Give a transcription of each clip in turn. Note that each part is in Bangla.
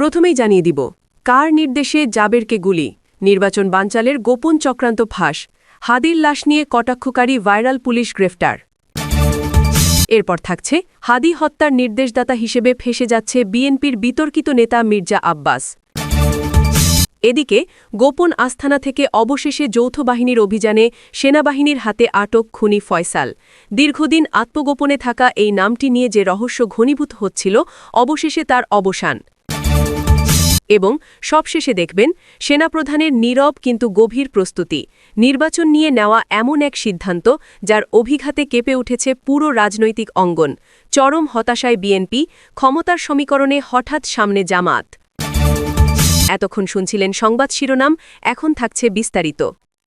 প্রথমেই জানিয়ে দিব কার নির্দেশে জাবেরকে গুলি, নির্বাচন বানচালের গোপন চক্রান্ত ফাঁস, হাদির লাশ নিয়ে কটাক্ষকারী ভাইরাল পুলিশ গ্রেফতার। এরপর থাকছে হাদি হত্যার নির্দেশদাতা হিসেবে ফেঁসে যাচ্ছে বিএনপির বিতর্কিত নেতা মির্জা আব্বাস। এদিকে গোপন আস্থানা থেকে অবশেষে যৌথ বাহিনীর অভিযানে সেনাবাহিনীর হাতে আটক খুনি ফয়সাল। দীর্ঘদিন আত্মগোপনে থাকা এই নামটি নিয়ে যে রহস্য ঘনীভূত হচ্ছিল, অবশেষে তার অবসান। এবং সবশেষে দেখবেন সেনাপ্রধানের নীরব কিন্তু গভীর প্রস্তুতি, নির্বাচন নিয়ে নেওয়া এমন এক সিদ্ধান্ত যার অভিঘাতে কেঁপে উঠেছে পুরো রাজনৈতিক অঙ্গন। চরম হতাশায় বিএনপি, ক্ষমতার সমীকরণে হঠাৎ সামনে জামাত। এতক্ষণ শুনছিলেন সংবাদ শিরোনাম, এখন থাকছে বিস্তারিত।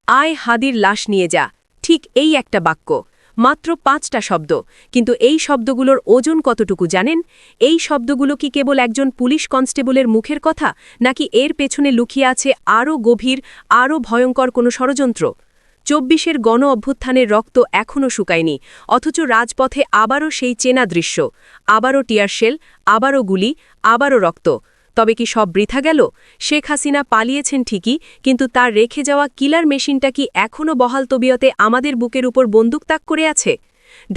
আয় হাদির লাশ নিয়ে যা, ঠিক এই একটা বাক্য, মাত্র 5টা শব্দ, কিন্তু এই শব্দগুলোর ওজন কতটুকু জানেন? এই শব্দগুলো কি কেবল একজন পুলিশ কনস্টেবলের মুখের কথা, নাকি এর পেছনে লুকিয়ে আছে আরও গভীর, আরও ভয়ঙ্কর কোনো ষড়যন্ত্র? 24-এর গণ অভ্যুত্থানের রক্ত এখনও শুকায়নি, অথচ রাজপথে আবারও সেই চেনা দৃশ্য, আবারও টিয়ারশেল, আবারও গুলি, আবারও রক্ত। তবে কি সব বৃথা গেল? শেখ হাসিনা পালিয়েছেন ঠিকই, কিন্তু তার রেখে যাওয়া কিলার মেশিনটা কি এখনও বহাল তবিয়তে আমাদের বুকের উপর বন্দুক তাক করে আছে?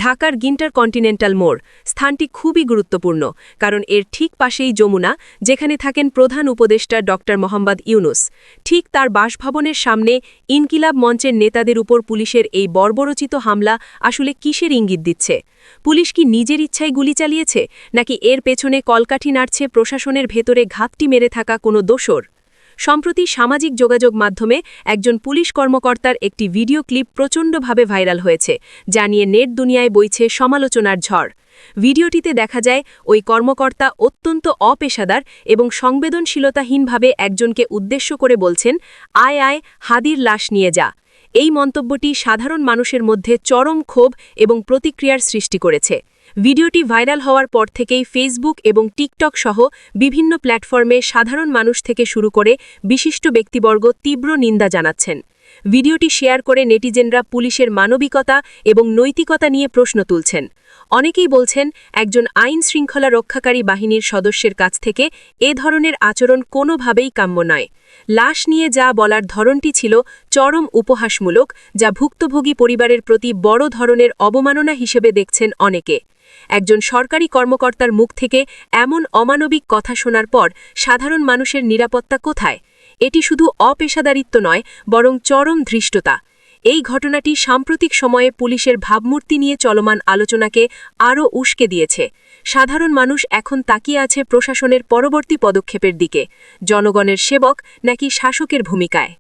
ঢাকার ইন্টারকন্টিনেন্টাল মোড় স্থানটি খুবই গুরুত্বপূর্ণ, কারণ এর ঠিক পাশেই যমুনা, যেখানে থাকেন প্রধান উপদেষ্টা ড. মোহাম্মদ ইউনুস। ঠিক তার বাসভবনের সামনে ইনকিলাব মঞ্চের নেতাদের উপর পুলিশের এই বর্বরচিত হামলা আসলে কিসের ইঙ্গিত দিচ্ছে? পুলিশ কি নিজের ইচ্ছায় গুলি চালিয়েছে, নাকি এর পেছনে কলকাঠি নাড়ছে প্রশাসনের ভেতরে ঘাপটি মেরে থাকা কোনো দোসর? সম্প্রতি সামাজিক যোগাযোগ মাধ্যমে একজন পুলিশ কর্মকর্তার একটি ভিডিও ক্লিপ প্রচণ্ডভাবে ভাইরাল হয়েছে, যা নিয়ে নেট দুনিয়ায় বইছে সমালোচনার ঝড়। ভিডিওটিতে দেখা যায় ওই কর্মকর্তা অত্যন্ত অপেশাদার এবং সংবেদনশীলতাহীনভাবে একজনকে উদ্দেশ্য করে বলছেন, আয় আয় হাদির লাশ নিয়ে যা। এই মন্তব্যটি সাধারণ মানুষের মধ্যে চরম ক্ষোভ এবং প্রতিক্রিয়ার সৃষ্টি করেছে। ভিডিওটি ভাইরাল হওয়ার পর থেকেই ফেসবুক এবং টিকটক সহ বিভিন্ন প্ল্যাটফর্মে সাধারণ মানুষ থেকে শুরু করে বিশিষ্ট ব্যক্তিবর্গ তীব্র নিন্দা জানাচ্ছেন। ভিডিওটি শেয়ার করে নেটিজেনরা পুলিশের মানবিকতা এবং নৈতিকতা নিয়ে প্রশ্ন তুলছেন। অনেকেই বলছেন, একজন আইন শৃঙ্খলা রক্ষাকারী বাহিনীর সদস্যের কাছ থেকে এ ধরনের আচরণ কোনোভাবেই কাম্য নয়। লাশ নিয়ে যা বলার ধরনটি ছিল চরম উপহাসমূলক, যা ভুক্তভোগী পরিবারের প্রতি বড় ধরনের অবমাননা হিসেবে দেখছেন অনেকে। একজন সরকারি কর্মকর্তার মুখ থেকে এমন অমানবিক কথা শোনার পর সাধারণ মানুষের নিরাপত্তা কোথায়? এটি শুধু অপেশাদারিত্ব নয়, বরং চরম ধৃষ্টতা। এই ঘটনাটি সাম্প্রতিক সময়ে পুলিশের ভাবমূর্তি নিয়ে চলমান আলোচনাকে আরও উস্কে দিয়েছে। সাধারণ মানুষ এখন তাকিয়ে আছে প্রশাসনের পরবর্তী পদক্ষেপের দিকে, জনগণের সেবক নাকি শাসকের ভূমিকায়।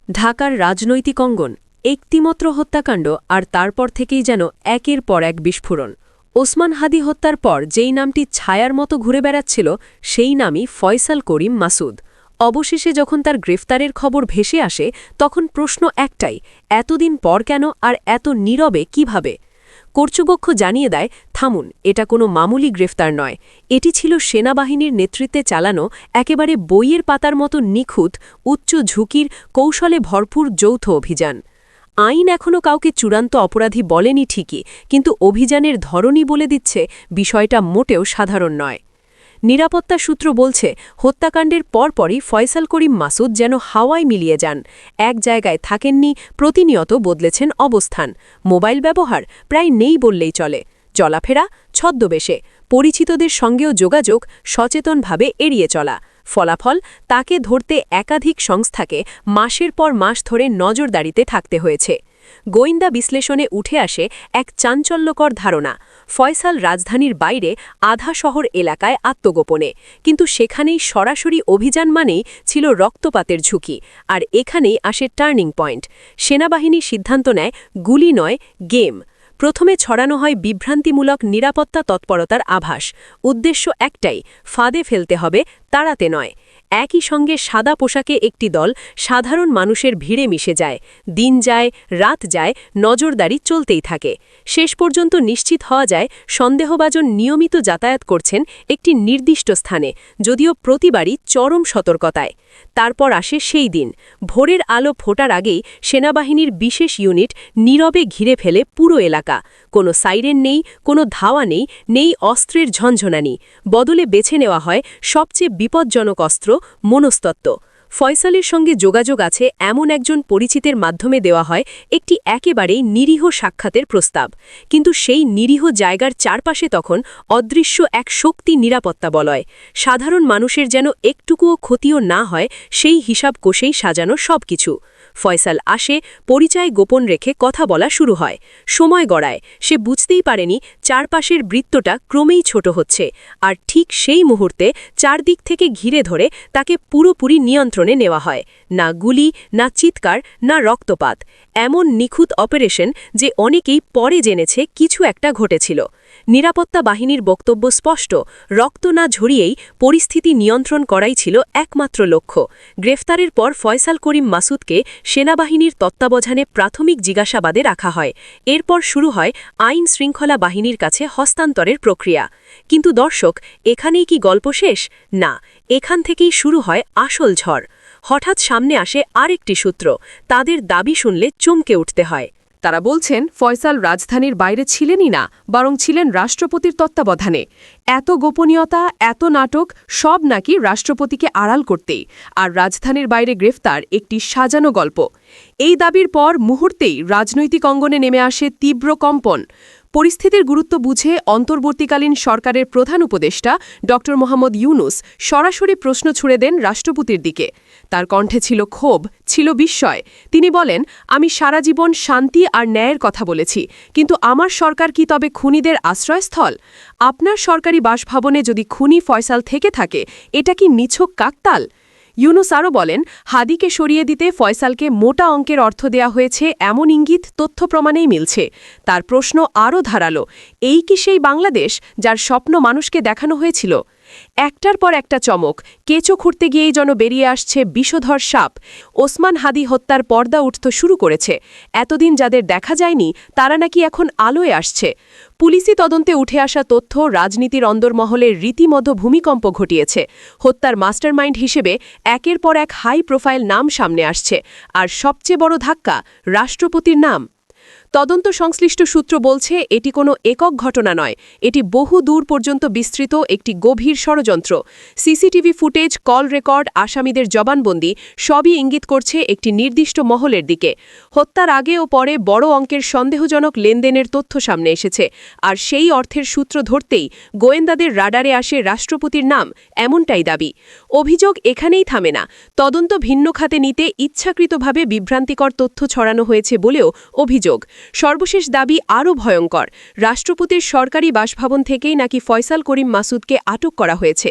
ঢাকার রাজনৈতিক অঙ্গন, একটিমাত্র হত্যাকাণ্ড, আর তারপর থেকেই যেন একের পর এক বিস্ফোরণ। ওসমান হাদি হত্যার পর যেই নামটি ছায়ার মতো ঘুরে বেড়াচ্ছিল, সেই নামই ফয়সাল করিম মাসুদ। অবশেষে যখন তার গ্রেফতারের খবর ভেসে আসে, তখন প্রশ্ন একটাই, এতদিন পর কেন, আর এত নীরবে কিভাবে? কর্তৃপক্ষ জানিয়ে দেয়, থামুন, এটা কোনো মামুলি গ্রেফতার নয়, এটি ছিল সেনাবাহিনীর নেতৃত্বে চালানো একেবারে বইয়ের পাতার মতো নিখুঁত, উচ্চ ঝুঁকির, কৌশলে ভরপুর যৌথ অভিযান। আইন এখনও কাউকে চূড়ান্ত অপরাধী বলেনি ঠিকই, কিন্তু অভিযানের ধরনই বলে দিচ্ছে বিষয়টা মোটেও সাধারণ নয়। নিরাপত্তা সূত্র বলছে, হত্যাকাণ্ডের পরপরই ফয়সাল করিম মাসুদ যেন হাওয়ায় মিলিয়ে যান। এক জায়গায় থাকেননি, প্রতিনিয়ত বদলেছেন অবস্থান। মোবাইল ব্যবহার প্রায় নেই বললেই চলে। চলাফেরা ছদ্মবেশে, পরিচিতদের সঙ্গেও যোগাযোগ সচেতনভাবে এড়িয়ে চলা। ফলাফল, তাকে ধরতে একাধিক সংস্থাকে মাসের পর মাস ধরে নজরদারিতে থাকতে হয়েছে। গোয়েন্দা বিশ্লেষণে উঠে আসে এক চাঞ্চল্যকর ধারণা, ফয়সাল রাজধানীর বাইরে আধা শহর এলাকায় আত্মগোপনে, কিন্তু সেখানেই সরাসরি অভিযান মানেই ছিল রক্তপাতের ঝুঁকি। আর এখানেই আসে টার্নিং পয়েন্ট। সেনাবাহিনী সিদ্ধান্ত নেয়, গুলি নয়, গেম। প্রথমে ছড়ানো হয় বিভ্রান্তিমূলক নিরাপত্তা তৎপরতার আভাস। উদ্দেশ্য একটাই, ফাঁদে ফেলতে হবে, তাড়াতে নয়। একই সঙ্গে সাদা পোশাকে একটি দল সাধারণ মানুষের ভিড়ে মিশে যায়। দিন যায়, রাত যায়, নজরদারি চলতেই থাকে। শেষ পর্যন্ত নিশ্চিত হওয়া যায়, সন্দেহভাজন নিয়মিত যাতায়াত করছেন একটি নির্দিষ্ট স্থানে, যদিও প্রতিবারই চরম সতর্কতায়। তারপর আসে সেই দিন, ভোরের আলো ফোটার আগেই সেনাবাহিনীর বিশেষ ইউনিট নীরবে ঘিরে ফেলে পুরো এলাকা। কোনো সাইরেন নেই, কোনো ধাওয়া নেই, নেই অস্ত্রের ঝনঝনানি। বদলে বেছে নেওয়া হয় সবচেয়ে বিপজ্জনক অস্ত্র মনস্তত্ত্ব ফয়সালের সঙ্গে যোগাযোগ আছে এমন একজন পরিচিতের মাধ্যমে দেওয়া হয় একটি একেবারেই নিরীহ সাক্ষাতের প্রস্তাব কিন্তু সেই নিরীহ জায়গার চারপাশে তখন অদৃশ্য এক শক্তি নিরাপত্তা বলয় সাধারণ মানুষের যেন একটুকুও ক্ষতিও না হয় সেই হিসাব কষেই সাজানো সবকিছু ফয়সাল আসে পরিচয় গোপন রেখে কথা বলা শুরু হয় সময় গড়ায় সে বুঝতেই পারেনি চারপাশের বৃত্তটা ক্রমেই ছোট হচ্ছে আর ঠিক সেই মুহূর্তে চারদিক থেকে ঘিরে ধরে তাকে পুরোপুরি নিয়ন্ত্রণে নেওয়া হয় না গুলি না চিৎকার না রক্তপাত এমন নিখুঁত অপারেশন যে অনেকেই পরে জেনেছে কিছু একটা ঘটেছিল নিরাপত্তা বাহিনীর বক্তব্য স্পষ্ট রক্ত না ঝরিয়েই পরিস্থিতি নিয়ন্ত্রণ করাই ছিল একমাত্র লক্ষ্য গ্রেফতারের পর ফয়সাল করিম মাসুদকে সেনাবাহিনীর তত্ত্বাবধানে প্রাথমিক জিজ্ঞাসাবাদে রাখা হয় এরপর শুরু হয় আইন শৃঙ্খলা বাহিনীর কাছে হস্তান্তরের প্রক্রিয়া কিন্তু দর্শক এখানেই কি গল্প শেষ না এখান থেকেই শুরু হয় আসল ঝড় হঠাৎ সামনে আসে আরেকটি সূত্র তাদের দাবি শুনলে চমকে উঠতে হয় তারা বলছেন ফয়সাল রাজধানীর বাইরে ছিলেনই না বরং ছিলেন রাষ্ট্রপতির তত্ত্বাবধানে এত গোপনীয়তা এত নাটক সব নাকি রাষ্ট্রপতিকে আড়াল করতেই আর রাজধানীর বাইরে গ্রেফতার একটি সাজানো গল্প এই দাবির পর মুহূর্তেই রাজনৈতিক অঙ্গনে নেমে আসে তীব্র কম্পন পরিস্থিতির গুরুত্ব বুঝে অন্তর্বর্তীকালীন সরকারের প্রধান উপদেষ্টা ড মোহাম্মদ ইউনুস সরাসরি প্রশ্ন ছুড়ে দেন রাষ্ট্রপতির দিকে তার কণ্ঠে ছিল ক্ষোভ ছিল বিস্ময় তিনি বলেন আমি সারা জীবন শান্তি আর ন্যায়ের কথা বলেছি কিন্তু আমার সরকার কি তবে খুনিদের আশ্রয়স্থল আপনার সরকারি বাসভবনে যদি খুনি ফয়সাল থেকে থাকে এটা কি নিছক কাকতাল ইউনুস আরও বলেন হাদিকে সরিয়ে দিতে ফয়সালকে মোটা অঙ্কের অর্থ দেয়া হয়েছে এমন ইঙ্গিত তথ্য প্রমাণেই মিলছে তার প্রশ্ন আরও ধারালো এই কি সেই বাংলাদেশ যার স্বপ্ন মানুষকে দেখানো হয়েছিল একটার পর একটা চমক কেঁচো খুঁড়তে গিয়েই যেন বেরিয়ে আসছে বিষধর সাপ ওসমান হাদি হত্যার পর্দা উঠতে শুরু করেছে এতদিন যাদের দেখা যায়নি তারা নাকি এখন আলোয় আসছে পুলিশি তদন্তে উঠে আসা তথ্য রাজনীতির অন্দরমহলের রীতিমতো ভূমিকম্প ঘটিয়েছে হত্যার মাস্টারমাইন্ড হিসেবে একের পর এক হাই প্রোফাইল নাম সামনে আসছে আর সবচেয়ে বড় ধাক্কা রাষ্ট্রপতির নাম তদন্ত সংশ্লিষ্ট সূত্র বলছে এটি কোনো একক ঘটনা নয় এটি বহু দূর পর্যন্ত বিস্তৃত একটি গভীর ষড়যন্ত্র সিসিটিভি ফুটেজ কল রেকর্ড আসামিদের জবানবন্দি সবই ইঙ্গিত করছে একটি নির্দিষ্ট মহলের দিকে হত্যার আগে ও পরে বড় অঙ্কের সন্দেহজনক লেনদেনের তথ্য সামনে এসেছে আর সেই অর্থের সূত্র ধরতেই গোয়েন্দাদের রাডারে আসে রাষ্ট্রপতির নাম এমনটাই দাবি অভিযোগ এখানেই থামে না তদন্ত ভিন্ন খাতে নিতে ইচ্ছাকৃতভাবে বিভ্রান্তিকর তথ্য ছড়ানো হয়েছে বলেও অভিযোগ সর্বশেষ দাবি আরও ভয়ঙ্কর রাষ্ট্রপতির সরকারি বাসভবন থেকেই নাকি ফয়সাল করিম মাসুদকে আটক করা হয়েছে